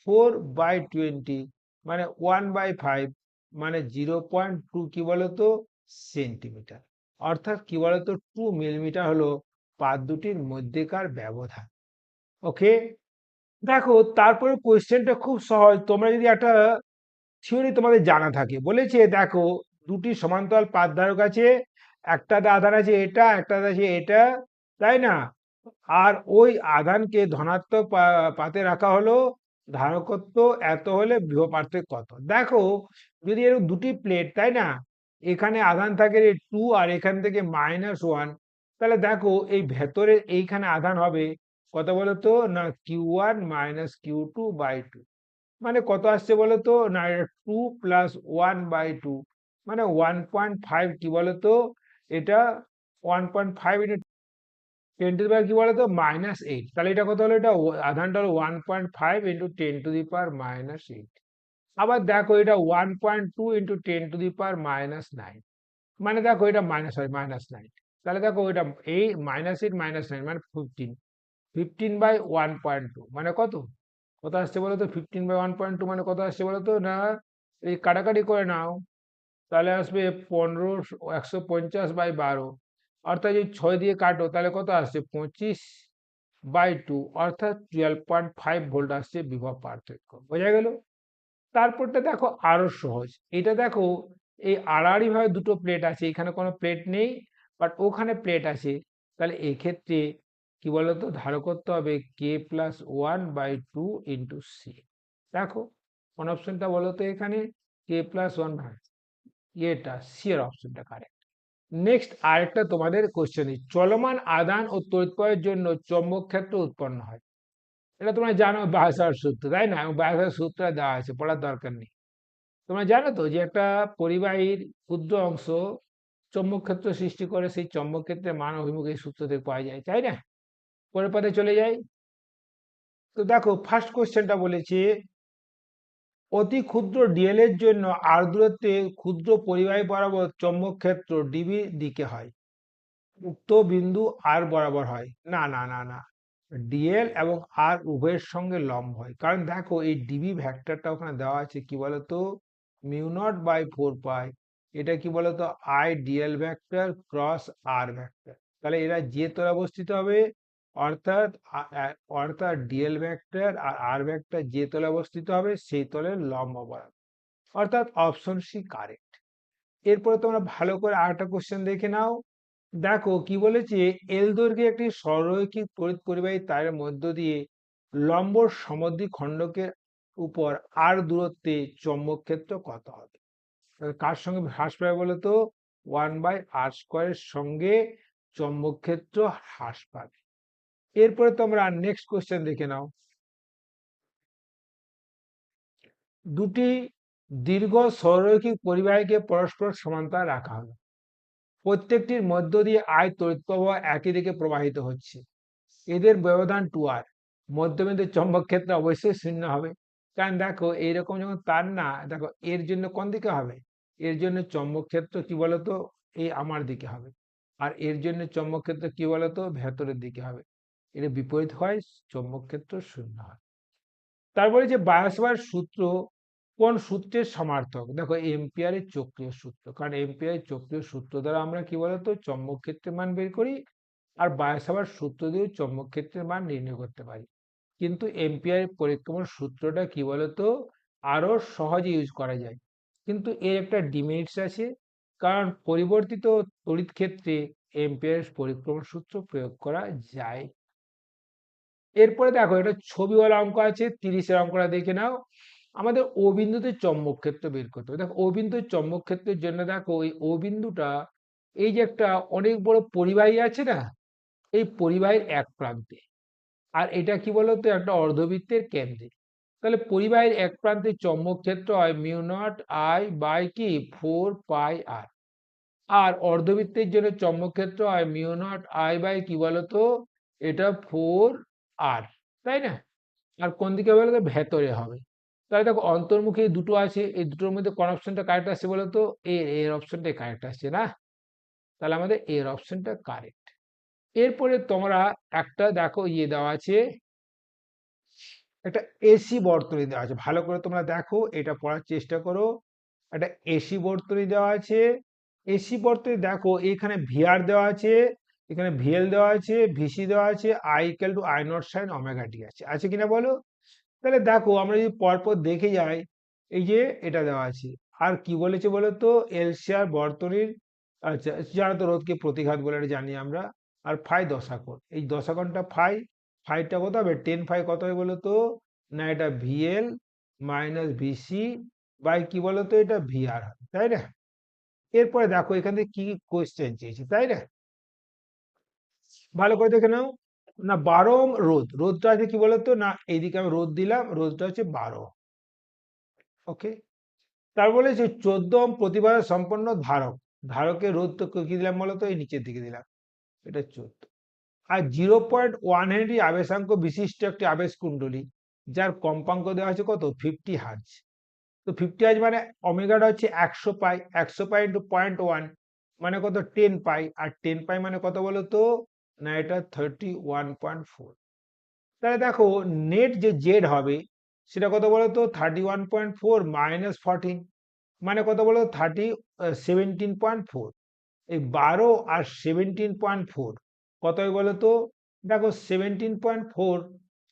4/20 মানে 1/5 মানে 0.2 কি বলতো সেন্টিমিটার। অর্থাৎ কি বলতো 2 মিলিমিটার হলো পাত দুটির মধ্যেকার ব্যবধান। ওকে, দেখো তারপরে কোয়েশ্চেনটা খুব সহজ। তোমরা যদি একটা থিওরি তোমাদের জানা থাকে, বলেছে দেখো দুটি সমান্তরাল পাত ধারক আছে, একটাতে আধান আছে এটা, একটাতে আছে এটা, তাই না? আর ওই আধানকে ধনাত্মক পাতে রাখা হলো, ধারকত্ব এত হলে বিভব পার্থক্য কত। দেখো যদি এরকম দুটি প্লেট, তাই না, এখানে আধান থাকে 2 আর এখান থেকে -1, তাহলে দেখো এই ভেতরে এইখানে আধান হবে কত বলতো না Q1 - Q2/2, মানে কত আসছে বলতো না 2 + 1/2 মানে 1.5 কি বলতো এটা 1.5 ইন্টু 10 টু দি পাওয়ার কি বলতো -8। তাহলে এটা কত হলো, এটা আধানটা হলো 1.5 ইন্টু 10 টু দি পাওয়ার -8। আবার দেখো এটা 1.2 ইন্টু 10 টু দি পাওয়ার -9, মানে দেখো এটা মাইনাস হয় -9। তাহলে দেখো এটা এই -8 -9 মানে 15/1.2 মানে কত, কত আসছে বলো তো 15/1.2 মানে কত আসছে বলো তো না, এই কাটাকাটি করে নাও, তাহলে আসবে 150/12, অর্থাৎ যদি 6 দিয়ে কাটো তাহলে কত আসছে 25/2, অর্থাৎ 12.5 ভোল্ট আসছে বিভব পার্থক্য। বোঝা গেল? তারপরটা দেখো আরো সহজ। এটা দেখো এই আড়াআড়ি ভাবে দুটো প্লেট আছে, এখানে কোনো প্লেট নেই বাট ওখানে প্লেট আছে। তাহলে এক্ষেত্রে কি বলতো ধারকত্ব হবে K+1/2 ইন্টু সি। দেখো কোন অপশনটা বলতো এখানে K+1, এটা সি এর অপশনটা কারেক্ট। নেক্সট আরেকটা তোমাদের কোশ্চেন, চলমান আধান ও তড়িৎ প্রবাহের জন্য চৌম্বক ক্ষেত্র উৎপন্ন হয়। এটা তোমরা জানো বায়সার সূত্র, তাই না? বায়সার সূত্র দেওয়া আছে, পড়ার দরকার নেই। তোমরা জানো তো যে একটা পরিবাহীর ক্ষুদ্র অংশ চৌম্বক ক্ষেত্র সৃষ্টি করে, সেই চৌম্বক ক্ষেত্রের মান অভিমুখ এই সূত্র থেকে পাওয়া যায়, তাই না? পরের পাতে চলে যাই। তো দেখো ফার্স্ট কোশ্চেনটা বলেছে অতি ক্ষুদ্র ডিএল এর জন্য আর দূরত্বে ক্ষুদ্র পরিবাহী বরাবর চৌম্বক ক্ষেত্র ডিবি দিকে হয়, উক্ত বিন্দু আর বরাবর হয় না, না, না, না, ডিএল এবং আর উভয়ের সঙ্গে লম্ব হয়। কারণ দেখো এই ডিবি ভেক্টরটা ওখানে দেওয়া আছে কি বলতো μ0/4 পাই, এটা কি বলতো I dl vector cross R vector. তাহলে এরা যে তলে অবস্থিত হবে, অর্থাৎ অর্থাৎ ডিএল ভেক্টর আর আর ভেক্টর যে তলে অবস্থিত হবে সেই তলের লম্ব বরাবর, অর্থাৎ অপশন সি কারেক্ট। এরপরে তোমরা ভালো করে আরেকটা কোশ্চেন দেখে নাও। দেখো কি বলেছে, এল দৈর্ঘ্যে একটি সরলরৈখিক তড়িৎ পরিবাহী তারের মধ্য দিয়ে লম্ব সমদ্বিখণ্ডকের উপর আর দূরত্বে চৌম্বক ক্ষেত্র কত হবে? তাহলে কার সঙ্গে হ্রাস পাবে বলতো 1/r² সঙ্গে চৌম্বক ক্ষেত্র হ্রাস পাবে। এরপরে তোমরা নেক্সট কোশ্চেন দেখে নাও। দুটি দীর্ঘ সরলরৈখিক পরিবাহীকে পরস্পর সমান্তরাল রাখা হলো, প্রত্যেকটির মধ্য দিয়ে আই তড়িৎ প্রবাহ একই দিকে প্রবাহিত হচ্ছে, এদের ব্যবধান 2r, মধ্যবিন্দুর চৌম্বক ক্ষেত্র অবশ্যই শূন্য হবে। কারণ দেখো এইরকম যখন তার না, দেখো এর জন্য কোন দিকে হবে, এর জন্য চৌম্বক ক্ষেত্র কি বলতো এই আমার দিকে হবে, আর এর জন্য চৌম্বক ক্ষেত্র কি বলতো ভেতরের দিকে হবে। এর বিপরীত হয়, চৌম্বক ক্ষেত্র শূন্য হয়। তারপরে যে বায়োসাভার্ট সূত্র কোন সূত্রের সমার্থক, দেখো এম্পিয়ারের চক্রীয় সূত্র। কারণ এম্পিয়ারের চক্রীয় সূত্র দ্বারা আমরা কি বলতো চৌম্বক ক্ষেত্রের মান বের করি, আর বায়োসাভার্ট সূত্র দিয়েও চৌম্বক ক্ষেত্রের মান নির্ণয় করতে পারি। কিন্তু এম্পিয়ারের পরিক্রমার সূত্রটা কি বলতো আরো সহজে ইউজ করা যায়, কিন্তু এর একটা ডিমেরিটস আছে। কারণ পরিবর্তিত তড়িৎ ক্ষেত্রে এম্পিয়ারের পরিক্রমার সূত্র প্রয়োগ করা যায়। এরপরে দেখো এটা ছবিওয়ালা অঙ্ক আছে, 30-এর অঙ্কটা দেখে নাও। আমাদের ও বিন্দুতে চৌম্বক ক্ষেত্র বের করতে হবে। দেখো ও বিন্দুর চৌম্বক ক্ষেত্রের জন্য দেখো ওই ও বিন্দুটা, এই যে একটা অনেক বড় পরিবাহী আছে না, এই পরিবাহীর এক প্রান্তে, আর এটা কি বলতো একটা অর্ধবৃত্তের কেন্দ্রে। তাহলে পরিবাহীর এক প্রান্তে চৌম্বক ক্ষেত্র হয় μ0I/4πr, আর অর্ধবৃত্তের জন্য চৌম্বক ক্ষেত্র হয় μ0I/ কি বলতো এটা 4R, তাই না? আর কোন দিকে হবে বলতো? ভেতরে হবে। তাহলে দেখো অন্তর্মুখী দুটো আছে, এই দুটোর মধ্যে কোন অপশনটা কারেক্ট আসছে বলো তো? এর অপশনটাই কারেক্ট আসছে না? তাহলে আমাদের এর অপশনটা কারেক্ট। এরপরে তোমরা একটা দেখো দেওয়া আছে, একটা এসি বর্তনী দেওয়া আছে, ভালো করে তোমরা দেখো, এটা পড়ার চেষ্টা করো। একটা এসি বর্তনী দেওয়া আছে। এসি বর্তনী দেখো, এখানে ভিআর দেওয়া আছে, এখানে ভিএল দেওয়া আছে, ভিসি দেওয়া আছে, I equal to I not sine omega T আছে কিনা বলো? তাহলে দেখো আমরা যদি পরপর দেখে যাই, এই যে এটা দেওয়া আছে। আর কি বলেছে বলো তো? এলসিআর বর্তনীর, আচ্ছা জানো তো রোধকে প্রতিঘাত বলে এটা জানি আমরা। আর ফাই দশাকোণ, এই দশাকোণটা ফাই, ফাইটা কত হবে? 10 ফাই কত হবে বলো তো? না, এটা ভিএল মাইনাস ভিসি বাই কি বলো তো? এটা ভিআর হবে, তাই না? এরপরে দেখো এখান থেকে কি কোয়েশ্চেন চেয়েছি, তাই না? ভালো করে দেখে নাও। না, 12 ওহম রোধ, রোধটা আছে কি বলতো? না, এইদিকে আমি রোধ দিলাম, রোধটা হচ্ছে 12। ওকে, তার বলে যে 14 ওহম প্রতিবাদ সম্পন্ন ধারক, ধারকের রোধ তো কি দিলাম বলতো? এই নিচের দিকে দিলাম, এটা 14। আর 0.1 হেনরি আবেশাঙ্ক বিশিষ্ট একটি আবেশ কুণ্ডলী, যার কম্পাঙ্ক দেওয়া আছে কত? 50 হার্জ। তো 50 হার্জ মানে ওমেগাটা হচ্ছে 100 পাই, 100 পাই ইন্টু 0.1 মানে কত? 10 পাই। আর 10 পাই মানে কত বলতো? না, এটা 31.4। তাহলে দেখো নেট যে জেড হবে সেটা কত বলতো? 31.4 মাইনাস 14 মানে কত বলো? 17.4। এই 12 আর 17.4 কত হয় বলো তো? দেখো 17.4,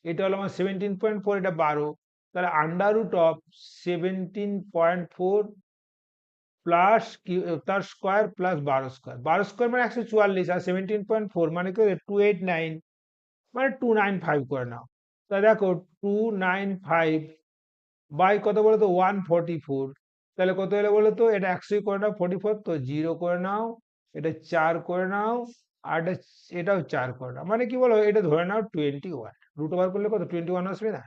এটা হলো আমার 17.4, এটা 12, তাহলে আন্ডার রুট অফ 17.4 প্লাস তার স্কোয়ার প্লাস 12 স্কোয়ার, 12 স্কোয়ার মানে 144, আর 17.4 মানে কি? 289, মানে 295 করে নাও। তা দেখো 295 বাই কত বলো তো? 144, তাহলে কত হলো বলো তো? এটা 100 করে নাও, 44 তো 0 করে নাও, এটা 4 করে নাও, আর এটাও 4 করে নাও, মানে কি বলো? এটা ধরে নাও 21, রুট ওভার করলে কত? 21 আসবে না?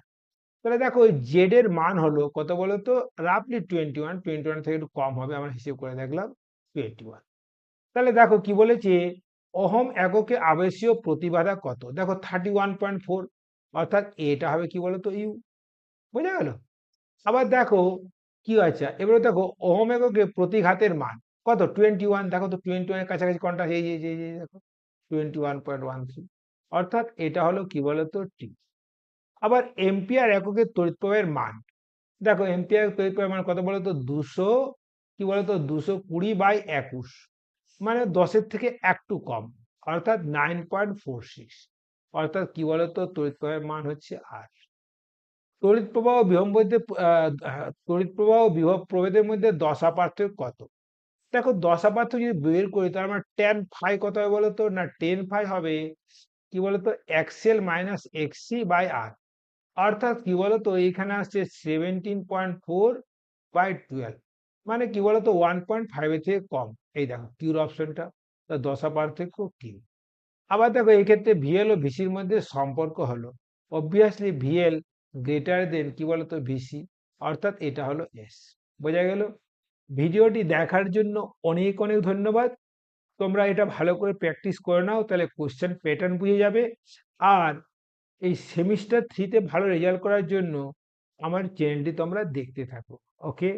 তাহলে দেখো ওই জেড এর মান হলো কত বলো তো? রাফলি 21, 21 থেকে একটু কম হবে, আমরা হিসেব করে দেখলাম 21। তাহলে দেখো কি বলেছে? ওহম এককে আবেশীয় প্রতিবাধা কত? দেখো 31.4, অর্থাৎ এটা হবে কি বলতো? ইউ। বোঝা গেল? আবার দেখো কি আছে, এবারে দেখো ওহম এককে প্রতিঘাতের মান কত? 21। দেখো তো 21 এর কাছাকাছি কোনটা? এই দেখো 21.13, অর্থাৎ এটা হলো কি বলতো? টি। আবার এম্পিয়ার এককে তড়িৎ প্রবাহের মান, দেখো এম্পিয়ার তড়িৎ প্রবাহের মান কত বলতো? 200, কি বলতো? 220/21, মানে 10-এর থেকে একটু কম, অর্থাৎ 9.46, অর্থাৎ কি বলতো? তড়িৎ প্রবাহের মান হচ্ছে আর। তড়িৎ প্রবাহ ও বিভব মধ্যে তড়িৎ প্রবাহ ও বিভব প্রভেদের মধ্যে দশা পার্থক্য কত? দেখো দশা পার্থক্য যদি বের করি তার মানে টেন ফাই কত হবে বলতো? না, 10 ফাই হবে কি বলতো? এক্সএল মাইনাস এক্সসি বাই আর, অর্থাৎ কি বলতো? এইখানে আসছে 17.4/12, মানে কি বলতো? 1.5 এর থেকে কম। এই দেখো কিউর অপশনটা, দশা পার্থক্য কি। আবার দেখো এই ক্ষেত্রে ভিএল ও ভিসির মধ্যে সম্পর্ক হলো অবভিয়াসলি ভিএল গ্রেটার দেন কি বলতো? ভিসি, অর্থাৎ এটা হলো এস। বোঝা গেল? ভিডিওটি দেখার জন্য অনেক অনেক ধন্যবাদ। তোমরা এটা ভালো করে প্র্যাকটিস করে নাও, তাহলে কোশ্চেন প্যাটার্ন বুঝে যাবে। আর এই সেমিস্টার 3-তে ভালো রেজাল্ট করার জন্য আমার চ্যানেলটি তোমরা দেখতে থাকো। ওকে।